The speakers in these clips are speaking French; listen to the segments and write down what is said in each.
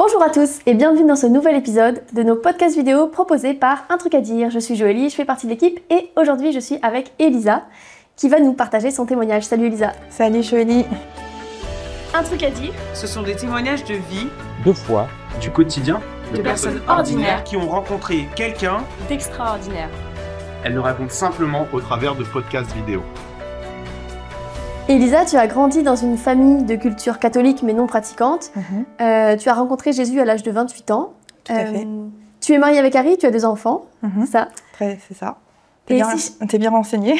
Bonjour à tous et bienvenue dans ce nouvel épisode de nos podcasts vidéo proposés par Un truc à dire. Je suis Joëlie, je fais partie de l'équipe et aujourd'hui je suis avec Elisa qui va nous partager son témoignage. Salut Elisa. Salut Joëlie. Un truc à dire. Ce sont des témoignages de vie, de foi, du quotidien, de personnes ordinaires qui ont rencontré quelqu'un d'extraordinaire. Elles le racontent simplement au travers de podcasts vidéo. Elisa, tu as grandi dans une famille de culture catholique mais non pratiquante. Tu as rencontré Jésus à l'âge de 28 ans. Tout à fait. Tu es mariée avec Harry, tu as 2 enfants, ça. C'est ça. T'es bien renseignée.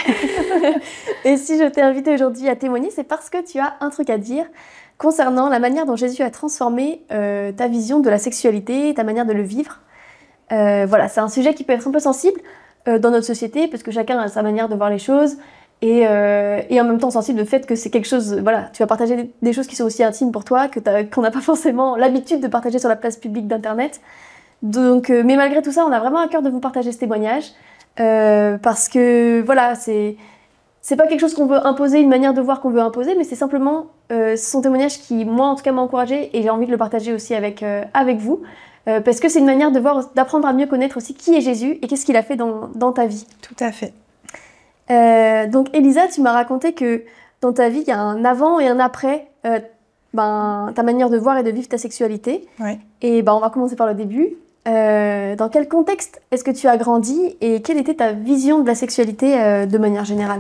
Et si je t'ai invitée aujourd'hui à témoigner, c'est parce que tu as un truc à dire concernant la manière dont Jésus a transformé ta vision de la sexualité, ta manière de le vivre. Voilà, c'est un sujet qui peut être un peu sensible dans notre société parce que chacun a sa manière de voir les choses. Et en même temps sensible le fait que c'est quelque chose, voilà, tu vas partager des choses qui sont aussi intimes pour toi, qu'on n'a pas forcément l'habitude de partager sur la place publique d'Internet. Donc, mais malgré tout ça, on a vraiment à cœur de vous partager ce témoignage, parce que voilà, c'est pas quelque chose qu'on veut imposer, une manière de voir qu'on veut imposer, mais c'est simplement son témoignage qui, moi en tout cas, m'a encouragée et j'ai envie de le partager aussi avec vous, parce que c'est une manière d'apprendre à mieux connaître aussi qui est Jésus et qu'est-ce qu'il a fait dans ta vie. Tout à fait. Donc Elisa, tu m'as raconté que dans ta vie, il y a un avant et un après ta manière de voir et de vivre ta sexualité. Ouais. Et on va commencer par le début. Dans quel contexte est-ce que tu as grandi et quelle était ta vision de la sexualité de manière générale?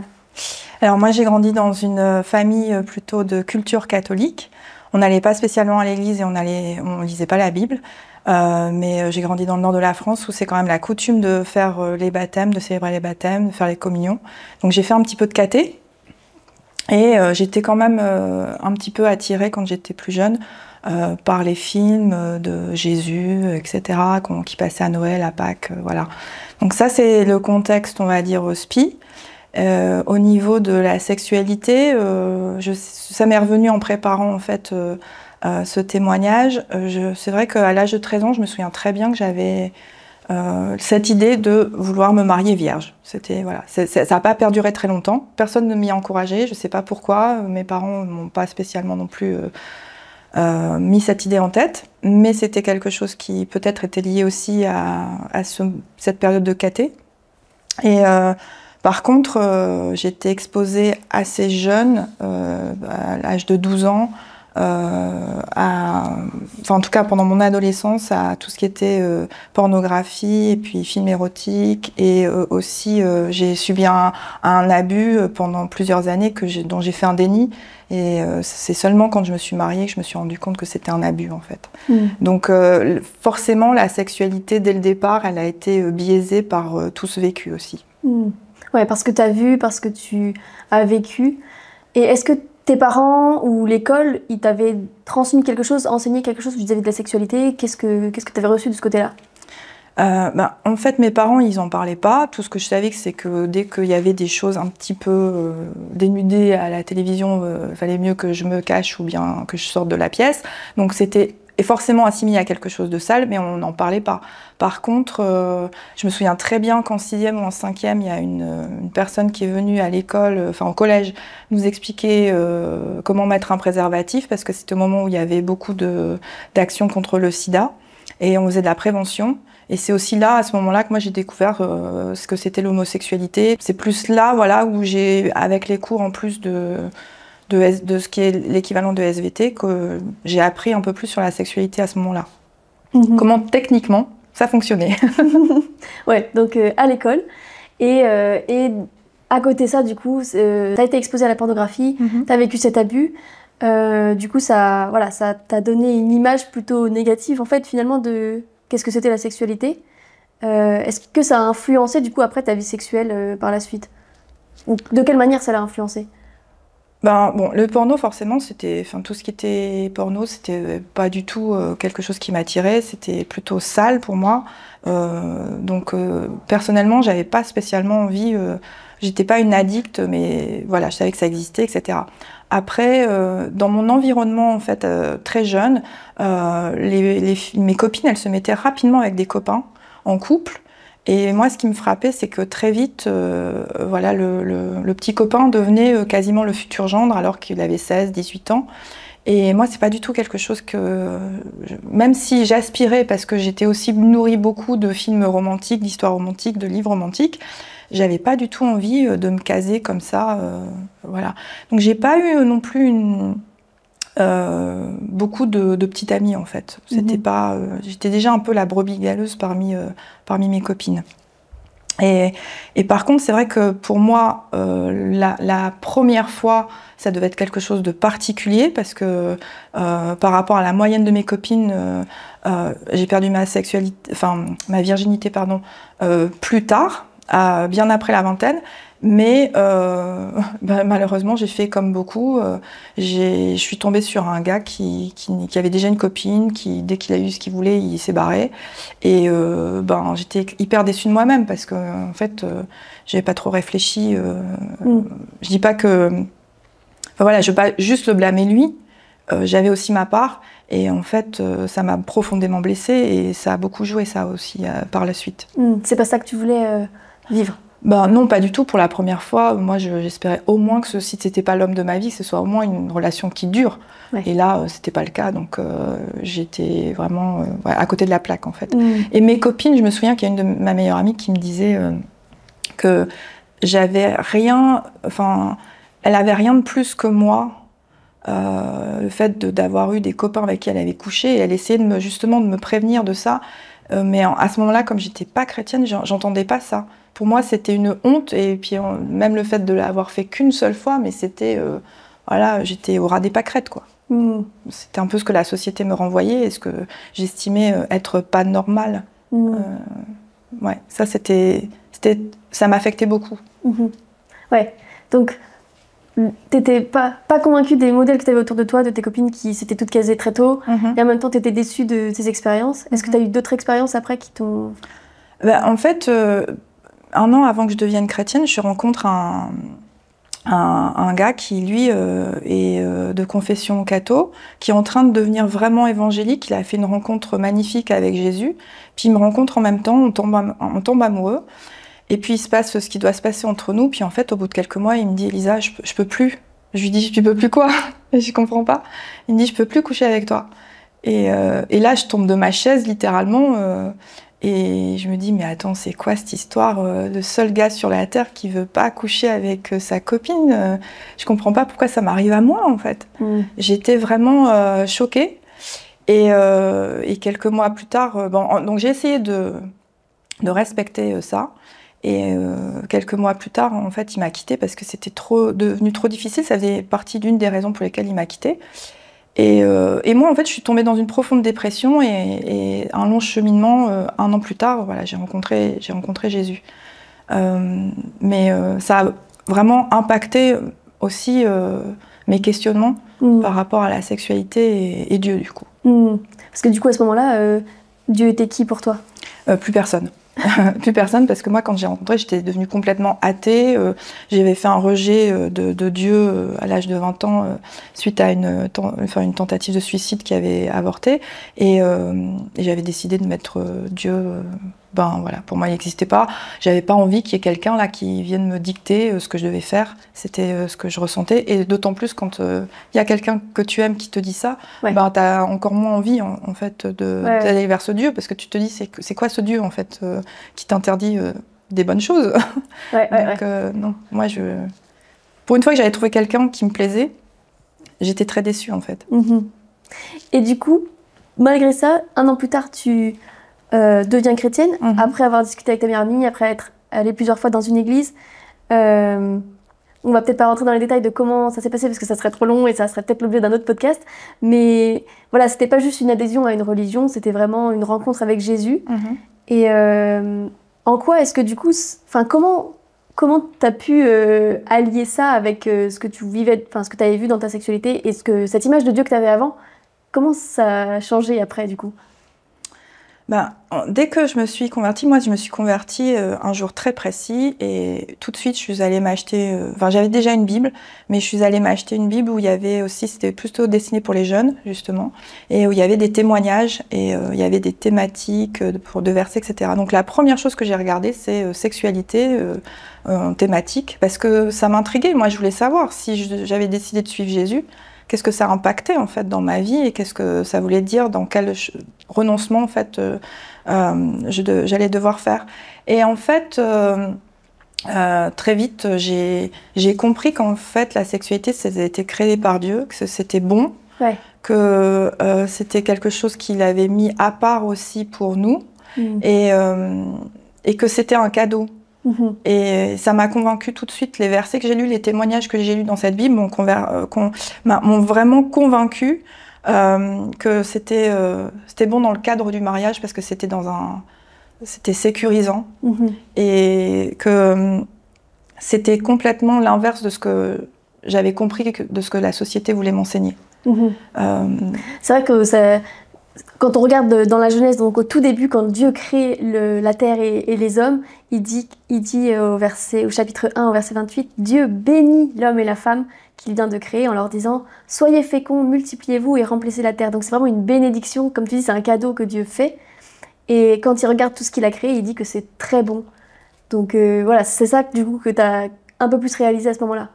Alors moi j'ai grandi dans une famille plutôt de culture catholique. On n'allait pas spécialement à l'église et on lisait pas la Bible. Mais j'ai grandi dans le nord de la France où c'est quand même la coutume de faire les baptêmes, de célébrer les baptêmes, de faire les communions. Donc j'ai fait un petit peu de caté et j'étais quand même un petit peu attirée quand j'étais plus jeune par les films de Jésus, etc., qui passaient à Noël, à Pâques, voilà. Donc ça c'est le contexte, on va dire, spi. Au niveau de la sexualité, ça m'est revenu en préparant en fait ce témoignage. C'est vrai qu'à l'âge de 13 ans, je me souviens très bien que j'avais cette idée de vouloir me marier vierge. Voilà, ça n'a pas perduré très longtemps. Personne ne m'y a encouragée, je ne sais pas pourquoi. Mes parents ne m'ont pas spécialement non plus mis cette idée en tête. Mais c'était quelque chose qui peut-être était lié aussi à cette période de caté. Et par contre, j'étais exposée assez jeune, à l'âge de 12 ans, en tout cas pendant mon adolescence, à tout ce qui était pornographie et puis films érotiques. Et aussi, j'ai subi un abus pendant plusieurs années dont j'ai fait un déni. Et c'est seulement quand je me suis mariée que je me suis rendu compte que c'était un abus, en fait. Donc forcément, la sexualité, dès le départ, elle a été biaisée par tout ce vécu aussi. Ouais, parce que tu as vu, parce que tu as vécu. Et est-ce que tes parents ou l'école, ils t'avaient transmis quelque chose, enseigné quelque chose vis-à-vis de la sexualité? Qu'est-ce que tu avais reçu de ce côté-là? En fait, mes parents, ils en parlaient pas. Tout ce que je savais, c'est que dès qu'il y avait des choses un petit peu dénudées à la télévision, il fallait mieux que je me cache ou bien que je sorte de la pièce. Donc c'était forcément assimilé à quelque chose de sale, mais on n'en parlait pas. Par contre, je me souviens très bien qu'en 6e ou en 5e, il y a une personne qui est venue à l'école, enfin au collège, nous expliquer comment mettre un préservatif, parce que c'était au moment où il y avait beaucoup d'actions contre le sida, et on faisait de la prévention. Et c'est aussi là, à ce moment-là, que moi j'ai découvert ce que c'était l'homosexualité. C'est plus là, voilà, où j'ai, avec les cours en plus de ce qui est l'équivalent de SVT, que j'ai appris un peu plus sur la sexualité à ce moment-là. Comment techniquement ça fonctionnait. Ouais, donc à l'école. Et à côté de ça, du coup, tu as été exposée à la pornographie, tu as vécu cet abus. Du coup, ça t'a donné une image plutôt négative, en fait, finalement, de qu'est-ce que c'était la sexualité. Est-ce que ça a influencé, du coup, après ta vie sexuelle par la suite? Ou de quelle manière ça l'a influencé? Bon, le porno, forcément, tout ce qui était porno, c'était pas du tout quelque chose qui m'attirait, c'était plutôt sale pour moi. Donc, personnellement, j'avais pas spécialement envie, j'étais pas une addict, mais voilà, je savais que ça existait, etc. Après, dans mon environnement, en fait, très jeune, mes copines, elles se mettaient rapidement avec des copains, en couple. Et moi, ce qui me frappait, c'est que très vite, voilà, le petit copain devenait quasiment le futur gendre, alors qu'il avait 16, 18 ans. Et moi, c'est pas du tout quelque chose que... Même si j'aspirais, parce que j'étais aussi nourrie beaucoup de films romantiques, d'histoires romantiques, de livres romantiques, j'avais pas du tout envie de me caser comme ça. Voilà. Donc j'ai pas eu non plus beaucoup de petites amies, en fait. C'était pas... j'étais déjà un peu la brebis galeuse parmi mes copines. Et par contre, c'est vrai que pour moi, la première fois, ça devait être quelque chose de particulier parce que par rapport à la moyenne de mes copines, j'ai perdu ma virginité, pardon, plus tard, bien après la vingtaine. Mais malheureusement, j'ai fait comme beaucoup. Je suis tombée sur un gars qui avait déjà une copine, qui, dès qu'il a eu ce qu'il voulait, il s'est barré. Et j'étais hyper déçue de moi-même parce que, en fait, j'avais pas trop réfléchi. Je dis pas que... Enfin, voilà, je veux pas juste le blâmer lui. J'avais aussi ma part. Et en fait, ça m'a profondément blessée et ça a beaucoup joué, ça aussi, par la suite. C'est pas ça que tu voulais vivre? Non, pas du tout. Pour la première fois, moi, j'espérais au moins que si c'était pas l'homme de ma vie, que ce soit au moins une relation qui dure. Ouais. Et là, c'était pas le cas. Donc, j'étais vraiment à côté de la plaque, en fait. Et mes copines, je me souviens qu'il y a une de ma meilleure amie qui me disait que j'avais rien... Enfin, elle avait rien de plus que moi. Le fait d'avoir eu des copains avec qui elle avait couché. Et elle essayait justement de me prévenir de ça. Mais à ce moment-là, comme j'étais pas chrétienne, j'entendais pas ça. Pour moi, c'était une honte, et puis même le fait de l'avoir fait qu'une seule fois, mais c'était, voilà, j'étais au ras des pâquerettes, quoi. C'était un peu ce que la société me renvoyait, et ce que j'estimais être pas normal. Ouais, ça m'affectait beaucoup. Ouais, donc t'étais pas convaincue des modèles que tu avais autour de toi, de tes copines qui s'étaient toutes casées très tôt, et en même temps t'étais déçue de tes expériences. Est-ce que tu as eu d'autres expériences après qui t'ont... En fait... 1 an avant que je devienne chrétienne, je rencontre un gars qui, lui, est de confession catho, qui est en train de devenir vraiment évangélique. Il a fait une rencontre magnifique avec Jésus. Puis il me rencontre en même temps, on tombe amoureux. Et puis il se passe ce qui doit se passer entre nous. Puis en fait, au bout de quelques mois, il me dit « Elisa, je peux plus ». Je lui dis « Tu peux plus quoi ?» Je comprends pas. Il me dit « Je peux plus coucher avec toi ». Et là, je tombe de ma chaise, littéralement. Et je me dis, mais attends, c'est quoi cette histoire de seul gars sur la Terre qui veut pas coucher avec sa copine? Je comprends pas pourquoi ça m'arrive à moi, en fait. J'étais vraiment choquée. Et quelques mois plus tard, donc j'ai essayé de respecter ça. Et quelques mois plus tard, en fait, il m'a quittée parce que c'était devenu trop difficile. Ça faisait partie d'une des raisons pour lesquelles il m'a quittée. Et moi, en fait, je suis tombée dans une profonde dépression et un long cheminement. 1 an plus tard, voilà, j'ai rencontré Jésus. Mais ça a vraiment impacté aussi mes questionnements par rapport à la sexualité et Dieu, du coup. Parce que du coup, à ce moment-là, Dieu était qui pour toi? Plus personne. Plus personne, parce que moi, quand j'ai rencontré, j'étais devenue complètement athée. J'avais fait un rejet de Dieu à l'âge de 20 ans suite à une tentative de suicide qui avait avorté. Et j'avais décidé de mettre Dieu... voilà, pour moi, il n'existait pas. J'avais pas envie qu'il y ait quelqu'un là qui vienne me dicter ce que je devais faire. C'était ce que je ressentais. Et d'autant plus quand il y a quelqu'un que tu aimes qui te dit ça, tu as encore moins envie en fait d'aller vers ce Dieu, parce que tu te dis c'est quoi ce Dieu en fait qui t'interdit des bonnes choses. Donc non, moi pour une fois que j'avais trouvé quelqu'un qui me plaisait, j'étais très déçue en fait. Et du coup, malgré ça, 1 an plus tard, tu deviens chrétienne, après avoir discuté avec ta meilleure amie, après être allée plusieurs fois dans une église. On va peut-être pas rentrer dans les détails de comment ça s'est passé parce que ça serait trop long et ça serait peut-être l'objet d'un autre podcast. Mais voilà, c'était pas juste une adhésion à une religion, c'était vraiment une rencontre avec Jésus. Et en quoi est-ce que du coup, comment t'as pu allier ça avec ce que tu vivais, enfin ce que tu avais vu dans ta sexualité et cette image de Dieu que tu avais avant, comment ça a changé après du coup? Dès que je me suis convertie, moi je me suis convertie un jour très précis et tout de suite je suis allée m'acheter, j'avais déjà une Bible, mais je suis allée m'acheter une Bible où il y avait aussi, c'était plutôt destiné pour les jeunes justement, et où il y avait des témoignages et il y avait des thématiques pour 2 versets, etc. Donc la première chose que j'ai regardée c'est sexualité thématique, parce que ça m'intriguait, moi je voulais savoir si j'avais décidé de suivre Jésus, qu'est-ce que ça impactait en fait dans ma vie et qu'est-ce que ça voulait dire, dans quel renoncement en fait j'allais devoir faire. Et en fait, très vite, j'ai compris qu'en fait la sexualité c'était créé par Dieu, que c'était bon, Ouais. que c'était quelque chose qu'il avait mis à part aussi pour nous et que c'était un cadeau. Et ça m'a convaincue tout de suite. Les versets que j'ai lus, les témoignages que j'ai lus dans cette Bible m'ont vraiment convaincue que c'était bon dans le cadre du mariage parce que c'était c'était sécurisant et que c'était complètement l'inverse de ce que j'avais compris, de ce que la société voulait m'enseigner. C'est vrai que quand on regarde dans la Genèse, donc au tout début, quand Dieu crée la terre et les hommes, il dit au chapitre 1, au verset 28, Dieu bénit l'homme et la femme qu'il vient de créer en leur disant « Soyez féconds, multipliez-vous et remplissez la terre ». Donc c'est vraiment une bénédiction, comme tu dis, c'est un cadeau que Dieu fait. Et quand il regarde tout ce qu'il a créé, il dit que c'est très bon. Donc voilà, c'est ça du coup que tu as un peu plus réalisé à ce moment-là.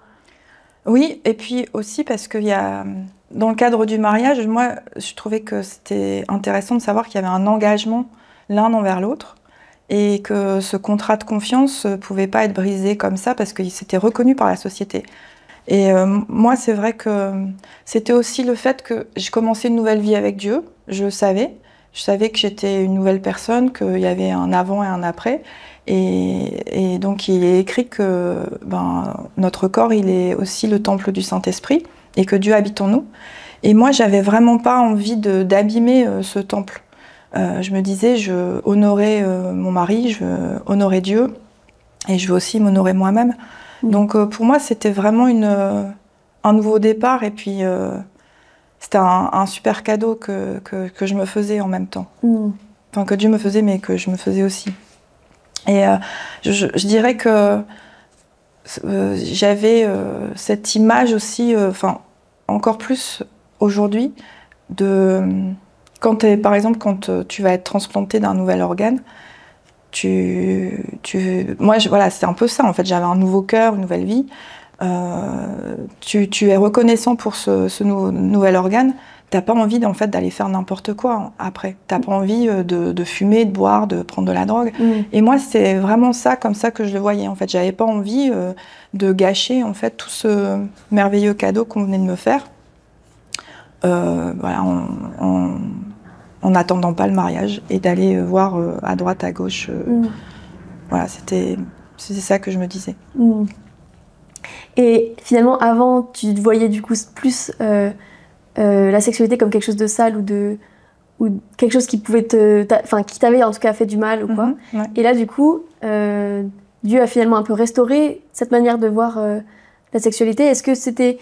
Oui, et puis aussi parce qu'il y a, dans le cadre du mariage, moi, je trouvais que c'était intéressant de savoir qu'il y avait un engagement l'un envers l'autre et que ce contrat de confiance ne pouvait pas être brisé comme ça parce qu'il s'était reconnu par la société. Et moi, c'est vrai que c'était aussi le fait que je commençais une nouvelle vie avec Dieu, je savais que j'étais une nouvelle personne, qu'il y avait un avant et un après. Et donc il est écrit que notre corps il est aussi le temple du Saint-Esprit et que Dieu habite en nous. Et moi j'avais vraiment pas envie d'abîmer ce temple. Je me disais je veux honorer mon mari, je veux honorer Dieu et je veux aussi m'honorer moi-même. Donc pour moi c'était vraiment un nouveau départ et puis c'était un super cadeau que je me faisais en même temps. Enfin que Dieu me faisait mais que je me faisais aussi. Et je dirais que j'avais cette image aussi, encore plus aujourd'hui, par exemple, quand tu vas être transplanté d'un nouvel organe, moi, voilà, c'était un peu ça, en fait, j'avais un nouveau cœur, une nouvelle vie. Tu es reconnaissant pour ce nouvel organe. T'as pas envie en fait d'aller faire n'importe quoi après. T'as pas envie de fumer, de boire, de prendre de la drogue. Et moi, c'est vraiment ça, comme ça que je le voyais. En fait, j'avais pas envie de gâcher en fait tout ce merveilleux cadeau qu'on venait de me faire. Voilà, en n'attendant pas le mariage et d'aller voir à droite, à gauche. Voilà, c'était ça que je me disais. Et finalement, avant, tu voyais du coup plus la sexualité comme quelque chose de sale ou quelque chose qui pouvait qui t'avait en tout cas fait du mal ou quoi. Ouais. Et là, du coup, Dieu a finalement un peu restauré cette manière de voir la sexualité. Est-ce que c'était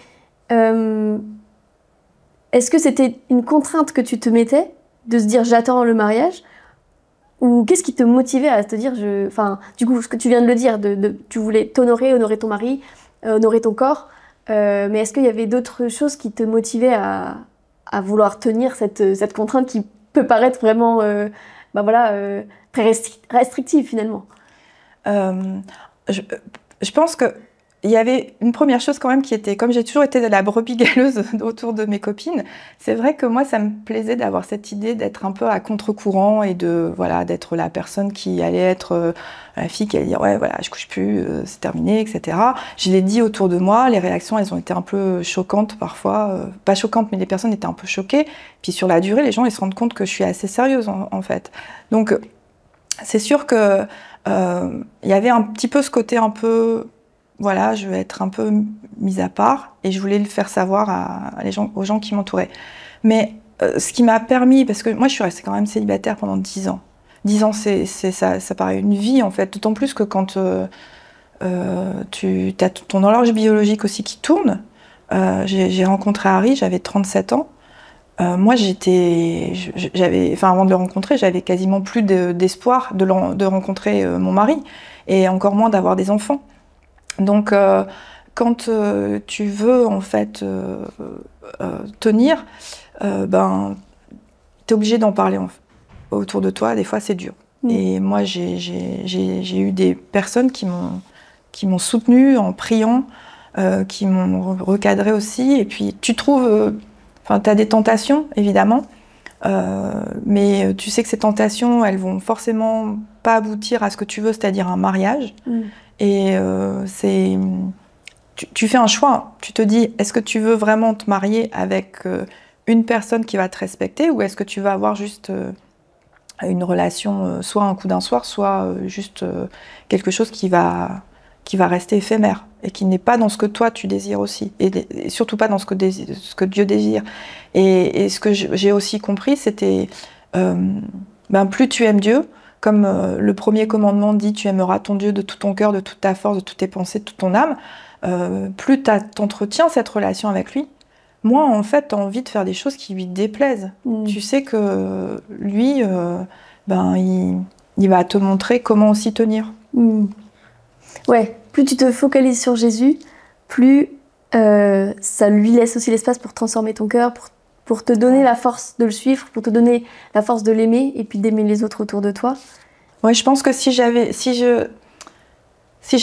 une contrainte que tu te mettais de se dire j'attends le mariage? Ou qu'est-ce qui te motivait à te dire du coup, ce que tu viens de le dire, tu voulais t'honorer, honorer ton mari, honorer ton corps. Mais est-ce qu'il y avait d'autres choses qui te motivaient à vouloir tenir cette contrainte qui peut paraître vraiment très restrictive finalement? Je pense que il y avait une première chose quand même qui était, comme j'ai toujours été de la brebis galeuse autour de mes copines, c'est vrai que moi ça me plaisait d'avoir cette idée d'être un peu à contre-courant et d'être la personne qui allait être la fille qui allait dire ouais voilà je couche plus, c'est terminé, etc. Je l'ai dit autour de moi, les réactions elles ont été un peu choquantes parfois, pas choquantes mais les personnes étaient un peu choquées, puis sur la durée les gens ils se rendent compte que je suis assez sérieuse en fait. Donc c'est sûr que il y avait un petit peu ce côté un peu voilà, je veux être un peu mise à part et je voulais le faire savoir aux gens qui m'entouraient. Mais ce qui m'a permis, parce que moi je suis restée quand même célibataire pendant 10 ans. 10 ans, ça paraît une vie en fait, d'autant plus que quand tu as ton horloge biologique aussi qui tourne. J'ai rencontré Harry, j'avais 37 ans. Moi avant de le rencontrer, j'avais quasiment plus d'espoir de rencontrer mon mari et encore moins d'avoir des enfants. Donc, quand tu veux en fait tenir, t'es obligé d'en parler autour de toi. Des fois, c'est dur. Et moi, j'ai eu des personnes qui m'ont soutenue en priant, qui m'ont recadré aussi. Et puis tu trouves, tu as des tentations évidemment, mais tu sais que ces tentations, elles vont forcément pas aboutir à ce que tu veux, c'est-à-dire un mariage. Et tu fais un choix. Tu te dis, est-ce que tu veux vraiment te marier avec une personne qui va te respecter, ou est-ce que tu vas avoir juste une relation, soit un coup d'un soir, soit juste quelque chose qui va rester éphémère et qui n'est pas dans ce que toi tu désires aussi, et surtout pas dans ce que Dieu désire. Et ce que j'ai aussi compris, c'était plus tu aimes Dieu, comme le premier commandement dit, tu aimeras ton Dieu de tout ton cœur, de toute ta force, de toutes tes pensées, de toute ton âme, plus t'entretiens cette relation avec lui, moins en fait t'as envie de faire des choses qui lui déplaisent. Tu sais que lui, il va te montrer comment aussi tenir. Ouais, plus tu te focalises sur Jésus, plus ça lui laisse aussi l'espace pour transformer ton cœur, pour te donner la force de le suivre, pour te donner la force de l'aimer et puis d'aimer les autres autour de toi. Ouais, je pense que si je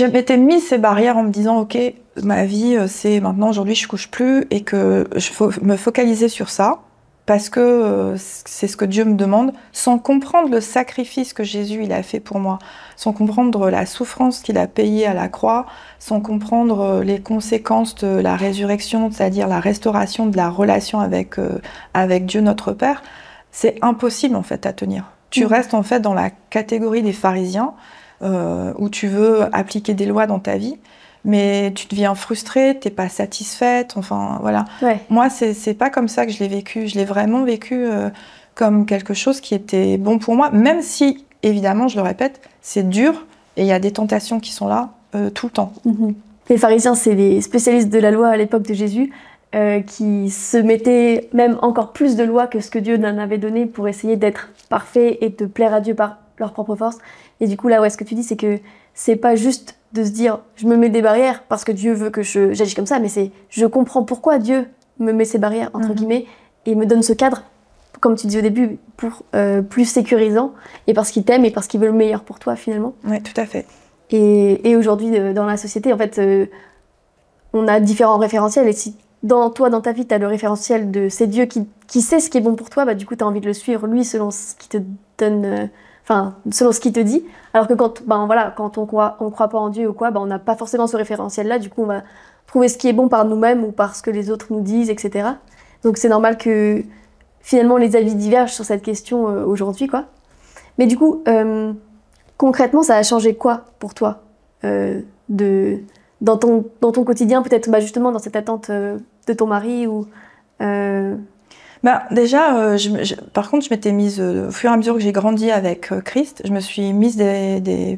m'étais mis ces barrières en me disant ok, ma vie c'est maintenant, aujourd'hui je couche plus, et que je faut me focaliser sur ça parce que c'est ce que Dieu me demande, sans comprendre le sacrifice que Jésus il a fait pour moi, sans comprendre la souffrance qu'il a payée à la croix, sans comprendre les conséquences de la résurrection, c'est-à-dire la restauration de la relation avec Dieu notre Père, c'est impossible en fait à tenir. Tu restes en fait dans la catégorie des pharisiens, où tu veux appliquer des lois dans ta vie, mais tu deviens frustrée, t'es pas satisfaite, enfin voilà. Ouais. Moi, c'est pas comme ça que je l'ai vécu. Je l'ai vraiment vécu comme quelque chose qui était bon pour moi, même si, évidemment, je le répète, c'est dur et il y a des tentations qui sont là tout le temps. Les pharisiens, c'est les spécialistes de la loi à l'époque de Jésus, qui se mettaient même encore plus de lois que ce que Dieu en avait donné pour essayer d'être parfait et de plaire à Dieu par leur propre force. Et du coup, là, ce que tu dis, c'est que c'est pas juste de se dire je me mets des barrières parce que Dieu veut que j'agisse comme ça, mais c'est je comprends pourquoi Dieu me met ces barrières, entre guillemets, et me donne ce cadre, comme tu dis au début, pour plus sécurisant, et parce qu'il t'aime et parce qu'il veut le meilleur pour toi, finalement. Oui, tout à fait. Et aujourd'hui, dans la société, en fait, on a différents référentiels, et si dans ta vie, tu as le référentiel de c'est Dieu qui sait ce qui est bon pour toi, bah, du coup, tu as envie de le suivre, lui, selon ce qui te donne... selon ce qu'il te dit, alors que quand on croit pas en Dieu ou quoi, on n'a pas forcément ce référentiel-là, du coup on va trouver ce qui est bon par nous-mêmes ou par ce que les autres nous disent, etc. Donc c'est normal que finalement les avis divergent sur cette question aujourd'hui, quoi. Mais du coup, concrètement, ça a changé quoi pour toi dans ton quotidien, peut-être justement dans cette attente de ton mari ou... Déjà, par contre, je m'étais mise, au fur et à mesure que j'ai grandi avec Christ, je me suis mise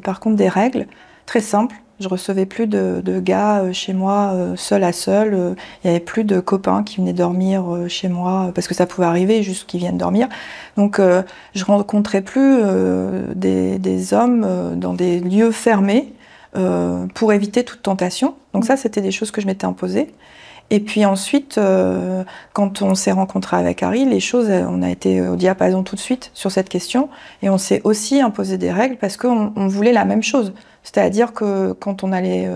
par contre des règles très simples. Je recevais plus de gars chez moi, seul à seul. Il n'y avait plus de copains qui venaient dormir chez moi, parce que ça pouvait arriver, juste qu'ils viennent dormir. Donc, je rencontrais plus des hommes dans des lieux fermés pour éviter toute tentation. Donc ça, c'était des choses que je m'étais imposées. Et puis ensuite, quand on s'est rencontré avec Harry, les choses, on a été au diapason tout de suite sur cette question. Et on s'est aussi imposé des règles parce qu'on voulait la même chose. C'est-à-dire que quand on allait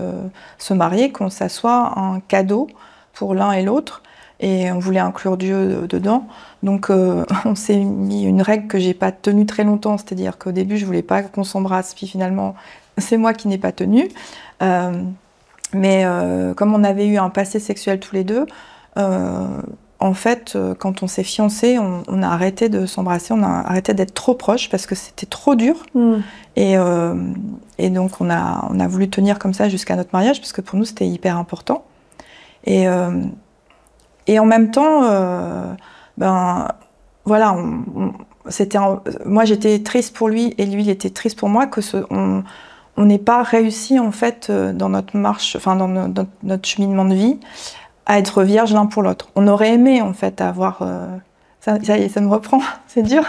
se marier, qu'on s'assoit un cadeau pour l'un et l'autre. Et on voulait inclure Dieu dedans. Donc on s'est mis une règle que j'ai pas tenue très longtemps. C'est-à-dire qu'au début, je voulais pas qu'on s'embrasse. Puis finalement, c'est moi qui n'ai pas tenu. Mais comme on avait eu un passé sexuel tous les deux, en fait, quand on s'est fiancés, on a arrêté de s'embrasser, on a arrêté d'être trop proches parce que c'était trop dur. Et donc on a voulu tenir comme ça jusqu'à notre mariage parce que pour nous c'était hyper important. Et en même temps, voilà, moi j'étais triste pour lui et lui il était triste pour moi que on n'ait pas réussi en fait dans notre marche, enfin dans notre cheminement de vie, à être vierge l'un pour l'autre. On aurait aimé en fait avoir, ça y est, ça me reprend, c'est dur,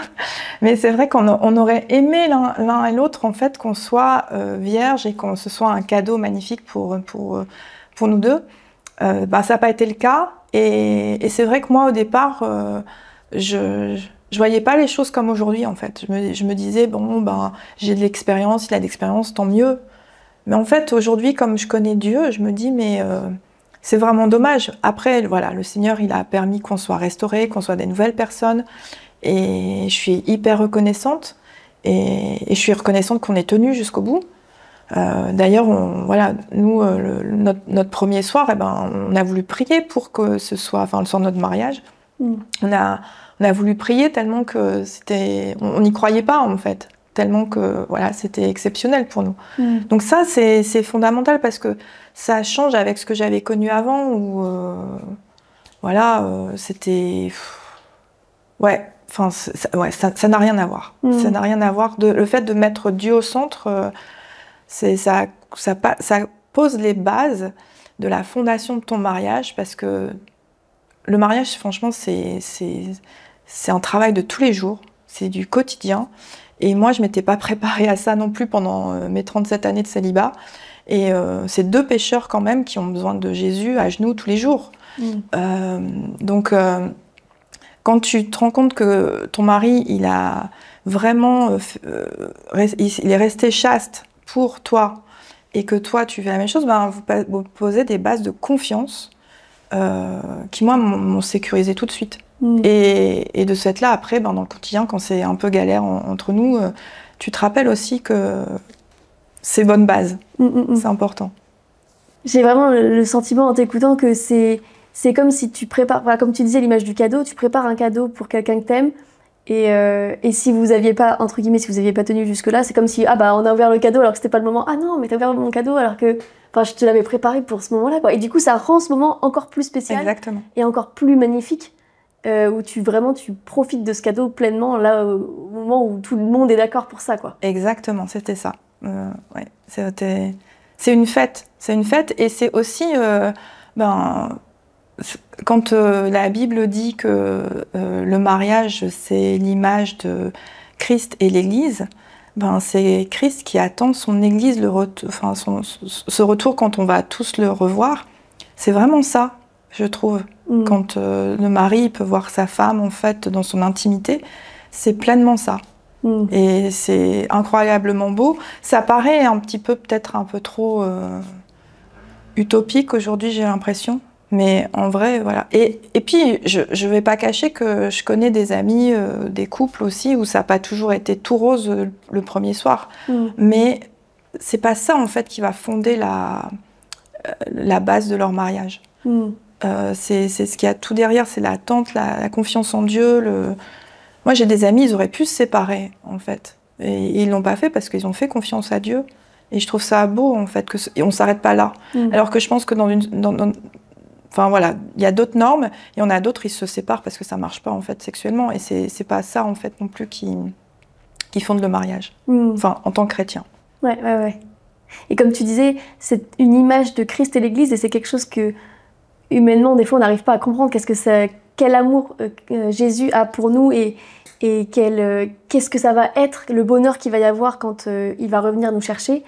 mais c'est vrai qu'on aurait aimé l'un et l'autre en fait qu'on soit vierge et qu'on ce soit un cadeau magnifique pour nous deux. Ça n'a pas été le cas et c'est vrai que moi au départ, je voyais pas les choses comme aujourd'hui en fait. Je me disais j'ai de l'expérience, il a de l'expérience, tant mieux. Mais en fait aujourd'hui, comme je connais Dieu, je me dis c'est vraiment dommage. Après, voilà, le Seigneur, il a permis qu'on soit restaurés, qu'on soit des nouvelles personnes. Et je suis hyper reconnaissante. Et je suis reconnaissante qu'on ait tenu jusqu'au bout. D'ailleurs, voilà, nous, notre premier soir, on a voulu prier pour que ce soit, enfin, le soir de notre mariage. On a voulu prier tellement que on n'y croyait pas, en fait. Tellement que, voilà, c'était exceptionnel pour nous. Donc ça, c'est fondamental parce que ça change avec ce que j'avais connu avant où, voilà, c'était... Ouais, enfin, ça n'a rien à voir. Ça n'a rien à voir. Le fait de mettre Dieu au centre, ça pose les bases de la fondation de ton mariage parce que le mariage, franchement, c'est un travail de tous les jours. C'est du quotidien. Et moi, je ne m'étais pas préparée à ça non plus pendant mes 37 années de célibat. Et c'est 2 pécheurs quand même qui ont besoin de Jésus à genoux tous les jours. Donc, quand tu te rends compte que ton mari, il a vraiment, il est resté chaste pour toi et que toi, tu fais la même chose, vous posez des bases de confiance qui, moi, m'ont sécurisé tout de suite. Et de cette là, après, dans le quotidien, quand c'est un peu galère entre nous, tu te rappelles aussi que c'est bonne base. C'est important. J'ai vraiment le sentiment en t'écoutant que c'est comme si tu prépares, voilà, comme tu disais, l'image du cadeau, tu prépares un cadeau pour quelqu'un que t'aimes. Et si vous aviez pas, entre guillemets, si vous aviez pas tenu jusque-là, c'est comme si, on a ouvert le cadeau alors que c'était pas le moment. Ah non, mais t'as ouvert mon cadeau alors que, je te l'avais préparé pour ce moment-là, quoi. Et du coup, ça rend ce moment encore plus spécial. Exactement. Et encore plus magnifique, où tu profites de ce cadeau pleinement, là, au moment où tout le monde est d'accord pour ça, quoi. Exactement, c'était ça. Ouais, c'est une fête. C'est une fête et c'est aussi, quand la Bible dit que le mariage, c'est l'image de Christ et l'Église, c'est Christ qui attend son Église, ce retour quand on va tous le revoir. C'est vraiment ça, je trouve. Quand le mari peut voir sa femme, en fait, dans son intimité, c'est pleinement ça. Et c'est incroyablement beau. Ça paraît peut-être un peu trop utopique aujourd'hui, j'ai l'impression. Mais en vrai, voilà. Et puis, je vais pas cacher que je connais des amis, des couples aussi, où ça n'a pas toujours été tout rose le premier soir. Mais c'est pas ça, en fait, qui va fonder la base de leur mariage. C'est ce qu'il y a tout derrière, c'est l'attente, la confiance en Dieu. Moi, j'ai des amis, ils auraient pu se séparer, en fait. Et ils l'ont pas fait parce qu'ils ont fait confiance à Dieu. Et je trouve ça beau, en fait, et on s'arrête pas là. Alors que je pense que enfin voilà, il y a d'autres normes, et il y en a d'autres, ils se séparent parce que ça marche pas, en fait, sexuellement. Et c'est pas ça, en fait, non plus qui fonde le mariage. Enfin, en tant que chrétien. Ouais. Et comme tu disais, c'est une image de Christ et l'Église, et c'est quelque chose que, humainement, des fois, on n'arrive pas à comprendre. Quel amour Jésus a pour nous, et qu'est-ce que ça va être, le bonheur qu'il va y avoir quand il va revenir nous chercher.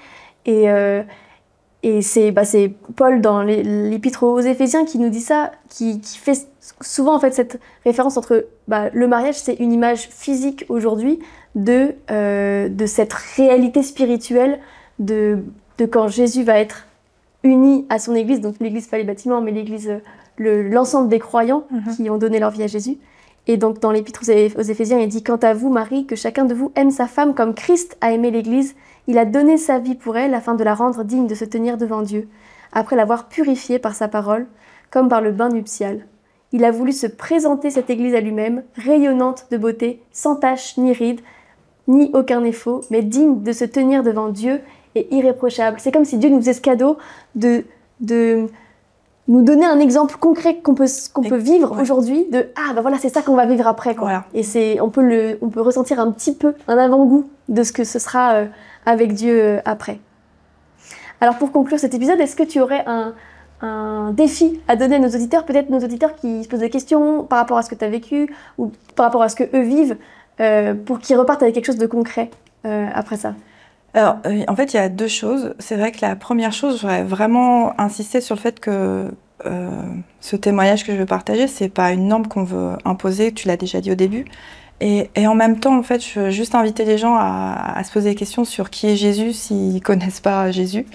Et c'est Paul dans l'épître aux Éphésiens qui nous dit ça, qui fait souvent en fait cette référence entre le mariage, c'est une image physique aujourd'hui de cette réalité spirituelle de quand Jésus va être uni à son Église, donc l'Église pas les bâtiments, mais l'Église, l'ensemble des croyants qui ont donné leur vie à Jésus. Et donc dans l'épître aux Éphésiens, il dit « Quant à vous, Marie, que chacun de vous aime sa femme comme Christ a aimé l'Église, il a donné sa vie pour elle afin de la rendre digne de se tenir devant Dieu, après l'avoir purifiée par sa parole, comme par le bain nuptial. Il a voulu se présenter cette Église à lui-même, rayonnante de beauté, sans tache ni ride, ni aucun défaut, mais digne de se tenir devant Dieu et irréprochable. » C'est comme si Dieu nous faisait ce cadeau de nous donner un exemple concret qu'on peut vivre aujourd'hui, voilà, c'est ça qu'on va vivre après, quoi. Voilà. Et on peut ressentir un petit peu un avant-goût de ce que ce sera avec Dieu après. Alors pour conclure cet épisode, est-ce que tu aurais un défi à donner à nos auditeurs, peut-être nos auditeurs qui se posent des questions par rapport à ce que tu as vécu ou par rapport à ce qu'eux vivent, pour qu'ils repartent avec quelque chose de concret après ça? Alors, en fait, il y a 2 choses. C'est vrai que la première chose, j'aurais vraiment insisté sur le fait que ce témoignage que je veux partager, c'est pas une norme qu'on veut imposer, tu l'as déjà dit au début. Et en même temps, en fait, je veux juste inviter les gens à se poser des questions sur qui est Jésus s'ils connaissent pas Jésus.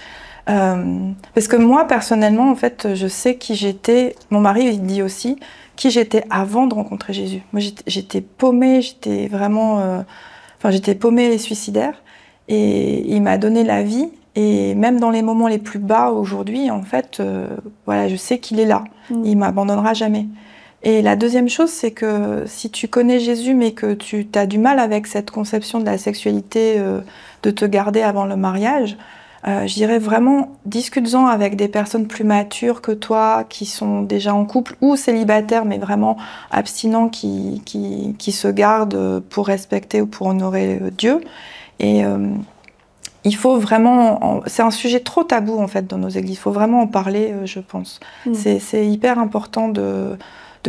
Parce que moi, personnellement, en fait, je sais qui j'étais. Mon mari, il dit aussi qui j'étais avant de rencontrer Jésus. Moi, j'étais paumée, j'étais vraiment... j'étais paumée et suicidaire. Et il m'a donné la vie. Et même dans les moments les plus bas aujourd'hui, en fait, voilà, je sais qu'il est là. Il m'abandonnera jamais. Et la deuxième chose, c'est que si tu connais Jésus, mais que tu as du mal avec cette conception de la sexualité, de te garder avant le mariage, je dirais vraiment, discute-en avec des personnes plus matures que toi, qui sont déjà en couple ou célibataires, mais vraiment abstinents, qui se gardent pour respecter ou pour honorer Dieu. Et il faut vraiment... C'est un sujet trop tabou, en fait, dans nos églises. Il faut vraiment en parler, je pense. C'est hyper important de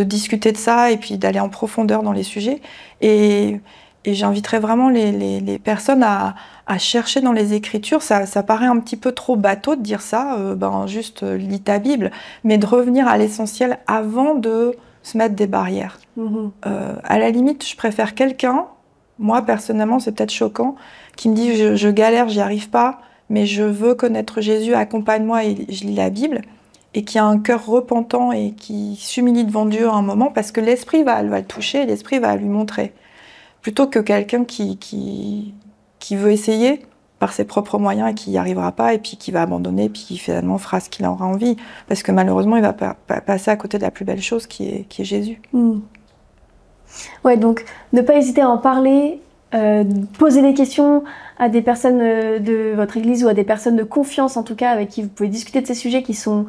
discuter de ça et puis d'aller en profondeur dans les sujets. Et j'inviterais vraiment les personnes à chercher dans les Écritures. Ça paraît un petit peu trop bateau de dire ça, juste lis ta Bible, mais de revenir à l'essentiel avant de se mettre des barrières. À la limite, je préfère quelqu'un, moi personnellement, c'est peut-être choquant, qui me dit je galère, j'y arrive pas, mais je veux connaître Jésus, accompagne-moi et je lis la Bible, et qui a un cœur repentant et qui s'humilie devant Dieu à un moment, parce que l'Esprit va le toucher, l'Esprit va lui montrer. Plutôt que quelqu'un qui veut essayer par ses propres moyens et qui n'y arrivera pas, et puis qui va abandonner, puis qui finalement fera ce qu'il aura envie. Parce que malheureusement, il va passer à côté de la plus belle chose qui est Jésus. Ouais, donc ne pas hésiter à en parler, poser des questions à des personnes de votre église ou à des personnes de confiance en tout cas, avec qui vous pouvez discuter de ces sujets qui sont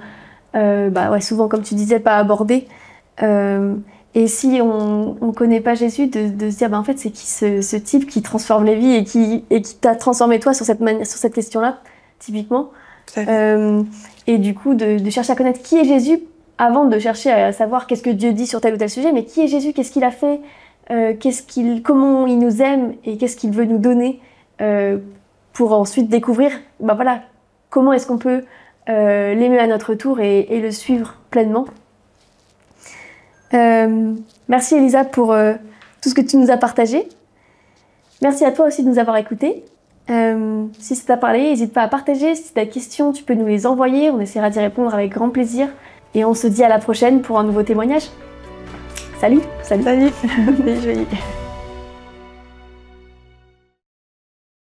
souvent, comme tu disais, pas abordés. Et si on ne connaît pas Jésus, de se dire en fait c'est qui ce type qui transforme les vies et qui t'a transformé toi sur cette question-là, typiquement. Et du coup de chercher à connaître qui est Jésus avant de chercher à savoir qu'est-ce que Dieu dit sur tel ou tel sujet, mais qui est Jésus, qu'est-ce qu'il a fait, comment il nous aime et qu'est-ce qu'il veut nous donner pour ensuite découvrir comment est-ce qu'on peut l'aimer à notre tour et le suivre pleinement. Merci Elisa pour tout ce que tu nous as partagé. Merci à toi aussi de nous avoir écoutés. Si ça t'a parlé, n'hésite pas à partager. Si tu as des questions, tu peux nous les envoyer. On essaiera d'y répondre avec grand plaisir. Et on se dit à la prochaine pour un nouveau témoignage. Salut. Salut. Salut.